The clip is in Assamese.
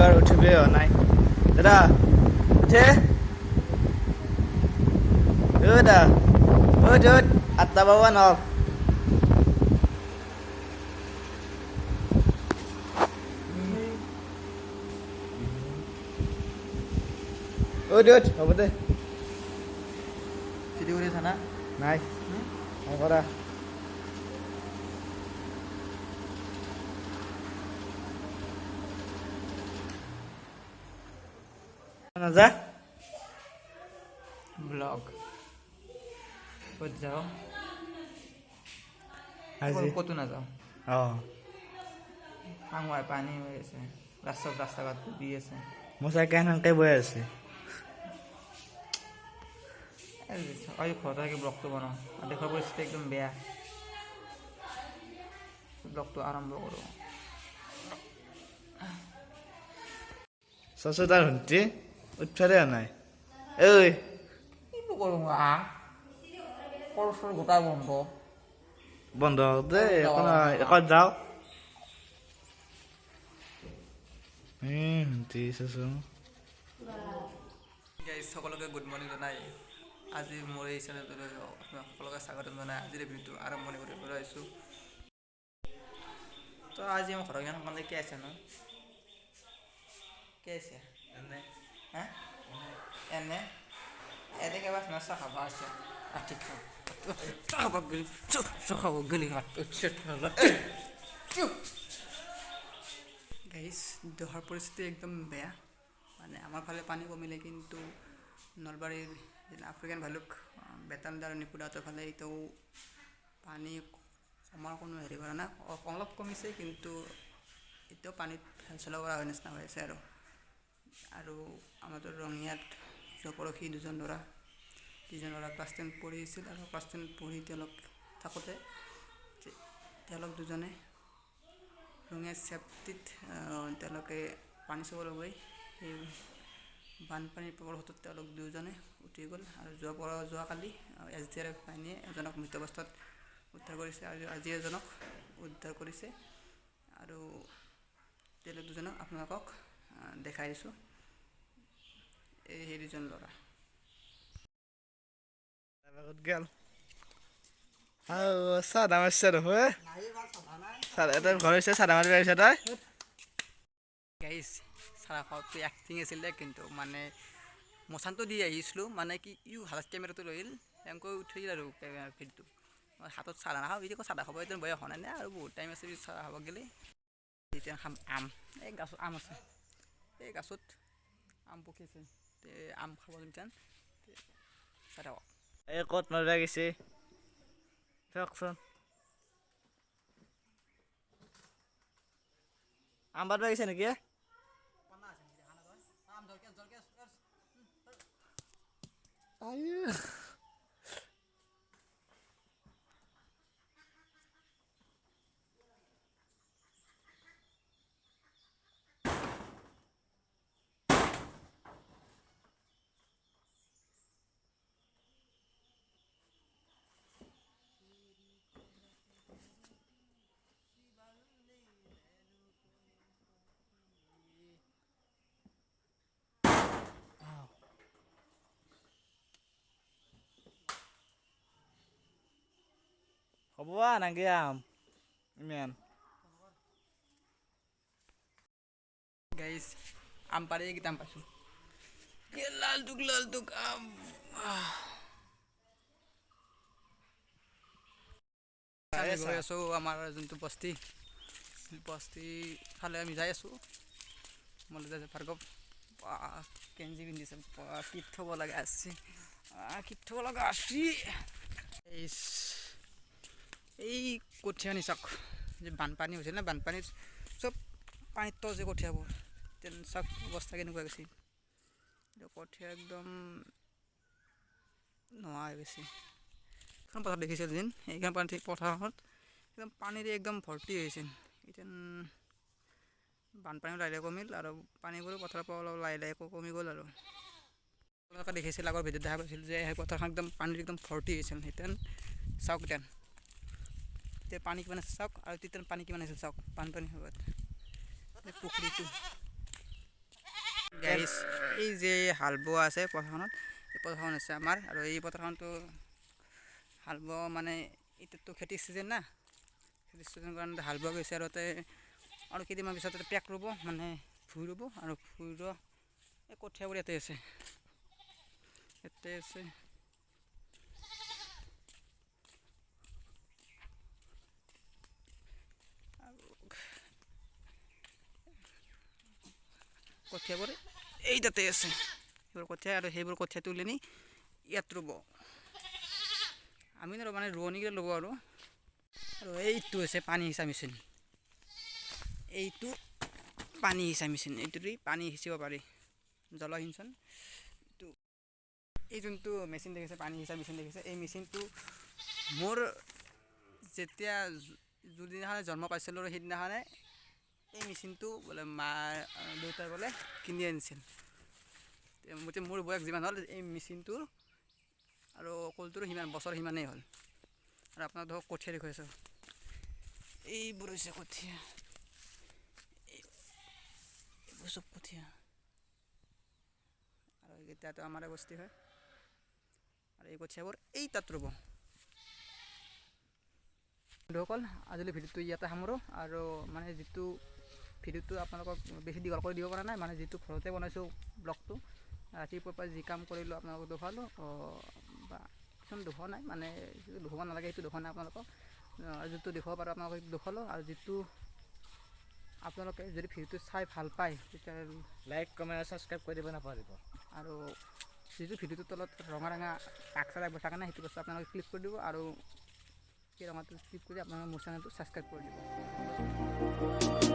আর উঠবে নাই দাদা উঠে দাদা ওই 8টা বাবা ন ওই হ'ব দে শিলিগুড়ি থানা নাই কৰা নাযা ব্লগ ক'ত যাওঁ আজি ক'তো নাযাওঁ অঁ সাংবাই পানী হৈ আছে ৰাস্তা ঘাট ডুবি আছে মোৰ চাইকেল সেনেকৈ বৈ আছে আজি ঘৰত থাকি ব্লগটো বনাওঁ দেশৰ পৰিস্থিতি একদম বেয়া ব্লগটো আৰম্ভ কৰোঁ চচো তাৰ ভণ্টি উঠফালে নাই ঐ কিনো কৰোঁ কৰচোন গোটাই বন্ধ বন্ধ দে একত যাওঁ ভণ্টি চচো সকলোকে গুড মৰ্ণিং জনাই আজি মোৰ এই চেনেলটোলৈ সকলোকে স্বাগতম জনাই আজিৰ ভিডিঅ'টো আৰম্ভণি কৰিবলৈ আহিছোঁ তো আজি আমাৰ ঘৰৰ জ্ঞান মানে কি আছে ন কি আছে এনে হা এনে এনে কেবা নাচা খাব আছে ঠিক খাব গলি গাইছ দেশৰ পৰিস্থিতি একদম বেয়া মানে আমাৰ ফালে পানী কমিলে কিন্তু নলবাৰীৰ আফ্ৰিকান ভালুক বেতালদা আৰু নিপুদাহঁতৰ ফালে এতিয়াও পানী কমাৰ কোনো হেৰি কৰা নাই অলপ কমিছে কিন্তু এতিয়াও পানীত চলাব পৰা নিচিনা হৈ আছে আৰু আমাৰতো ৰঙিয়াত পৰহি দুজন ল'ৰা ক্লাছ 10 পঢ়িছিল আৰু ক্লাছ 10 পঢ়ি তেওঁলোক থাকোঁতে তেওঁলোক দুজনে ৰঙিয়া চেফটিত তেওঁলোকে পানী চবলৈ গৈ সেই বানপানীৰ প্ৰবল সোঁতত তেওঁলোক দুয়োজনে উঠি গ'ল আৰু যোৱাকালি SDRF বাহিনীয়ে এজনক মৃত অৱস্থাত উদ্ধাৰ কৰিছে আৰু আজি এজনক উদ্ধাৰ কৰিছে আৰু তেওঁলোক দুজনক আপোনালোকক দেখাই দিছোঁ এই দুজন ল'ৰা গেল চাদা মাৰিছে নহয় এটা ঘৰ হৈছে চাদা মাৰি পাৰিছে তই গাইছ চাৰা খাওঁতে এক্টিং আছিলে কিন্তু মানে মচানটো দি আহিছিলোঁ মানে কি হাতত কেমেৰাটো ৰহিল এনেকৈ উঠিল আৰু ভিডিঅ'টো মই হাতত চাদা নাখাওঁ এতিয়া চাদা খাব এতিয়া বয়স হোৱা নাই আৰু বহুত টাইম আছে চাদা খাব গ'লে এতিয়া খাম আম এই গাছত আম আছে এই গাছত আম পকি আছে আম খাব যেন চাদা খাওঁ এই ক'ত মাৰিব গৈছে চাওকচোন আম বাদ লাগিছে নেকি হ'ব নাগে আম ইমান গাইছ আম পাৰি এইকেইটা আম পাইছোঁ লালটুক আম গৈ আছোঁ আমাৰ যোনটো বস্তি ফালে আমি যাই আছোঁ মই ভাৰ্গৱ কেঞ্জি পিন্ধিছে কীট থ'ব লগা আছে এই কঠীয়া নিচাক যে বানপানী হৈছিল না বানপানীত চব পানীত তল যে কঠীয়াবোৰ চাওক অৱস্থা কেনেকুৱা গৈছে কঠীয়া একদম নোহোৱা হৈ গৈছে এখন পথাৰ দেখিছিল যেন এইখন পথাৰখনত একদম পানীৰে একদম ভৰ্তি হৈছিল এতিয়া বানপানীও লাহে লাহে কমিল আৰু পানীবোৰো পথাৰৰ পৰা অলপ লাহে লাহে কমি গ'ল আৰু আপোনালোকে দেখিছিল আগৰ ভিডিঅ'ত দেখা পাইছিল যে সেই পথাৰখন একদম পানীৰ একদম ভৰ্তি হৈছিল এতিয়া চাওক এতিয়া পানী কিমান আছে চাওক আৰু তেতিয়া পানী কিমান আছিল চাওক বানপানী সময়ত পুখুৰীটো গাইছ এই যে হাল বোৱা আছে পথাৰখনত, এই পথাৰখন আছে আমাৰ, আৰু এই পথাৰখনটো হাল বোৱা মানে এতিয়াতো খেতিৰ চিজন না, খেতিৰ চিজন কাৰণে হাল বোৱা গৈছে, আৰু কেইদিনমান পিছত পেক ৰুব, মানে ভুই ৰুব, আৰু ভুই ৰোৱা এই কঠীয়াবোৰ ইয়াতে আছে, কঠীয়াবোৰ এই তাতে আছে, সেইবোৰ কঠীয়া, আৰু সেইবোৰ কঠীয়া তুলি নি ইয়াত ৰুব, আমি নৰুব মানে ৰোৱনীকে ল'ব, আৰু এইটো হৈছে পানী সিঁচা মেচিন, এইটো পানী সিঁচা মেচিন, এইটোদি পানী সিঁচিব পাৰি, জলসিঞ্চন। এই যোনটো মেচিন দেখিছে, পানী সিঁচা মেচিন দেখিছে, এই মেচিনটো মোৰ যেতিয়া যোনদিনাখনে জন্ম পাইছিলোঁ, আৰু সেইদিনাখনে এই মেচিনটো বোলে দেউতাই বোলে কিনি আনিছিল, মোৰ বয়স যিমান হ'ল এই মেচিনটোৰ আৰু কলটোৰ সিমান বছৰ সিমানেই হ'ল, আৰু আপোনাক ধৰক কঠীয়া দেখুৱাইছোঁ, এইবোৰ হৈছে কঠীয়া, এইবোৰ চব কঠীয়া, আৰু এতিয়াতো আমাৰে বস্তি হয়, আৰু এই কঠীয়াবোৰ এই তাত ৰুব। বন্ধুসকল, আজিলৈ ভিডিঅ'টো ইয়াতে সামৰোঁ, আৰু মানে যিটো ভিডিঅ'টো আপোনালোকক বেছি দীঘল কৰি দিব পৰা নাই, মানে যিটো ঘৰতে বনাইছোঁ ব্লগটো, ৰাতিপুৱাৰ পৰা যি কাম কৰিলোঁ আপোনালোকক দেখুৱালোঁ, বা কিছুমান দেখুওৱা নাই, মানে যিটো দেখুৱাব নালাগে সেইটো দেখুওৱা নাই আপোনালোকক, যিটো দেখুৱাব পাৰোঁ আপোনালোকক সেইটো দেখুৱালোঁ, আৰু যিটো আপোনালোকে যদি ভিডিঅ'টো চাই ভাল পায় তেতিয়াহ'লে লাইক কমেণ্ট ছাবস্ক্ৰাইব কৰি দিব নাপাহৰিব, আৰু যিটো ভিডিঅ'টোৰ তলত ৰঙা আখৰ থাকে না, সেইটো বস্তু আপোনালোকে ক্লিক কৰি দিব, আৰু সেই ৰঙাটো ক্লিক কৰি আপোনালোকে মোৰ চেনেলটো ছাবস্ক্ৰাইব কৰি দিব।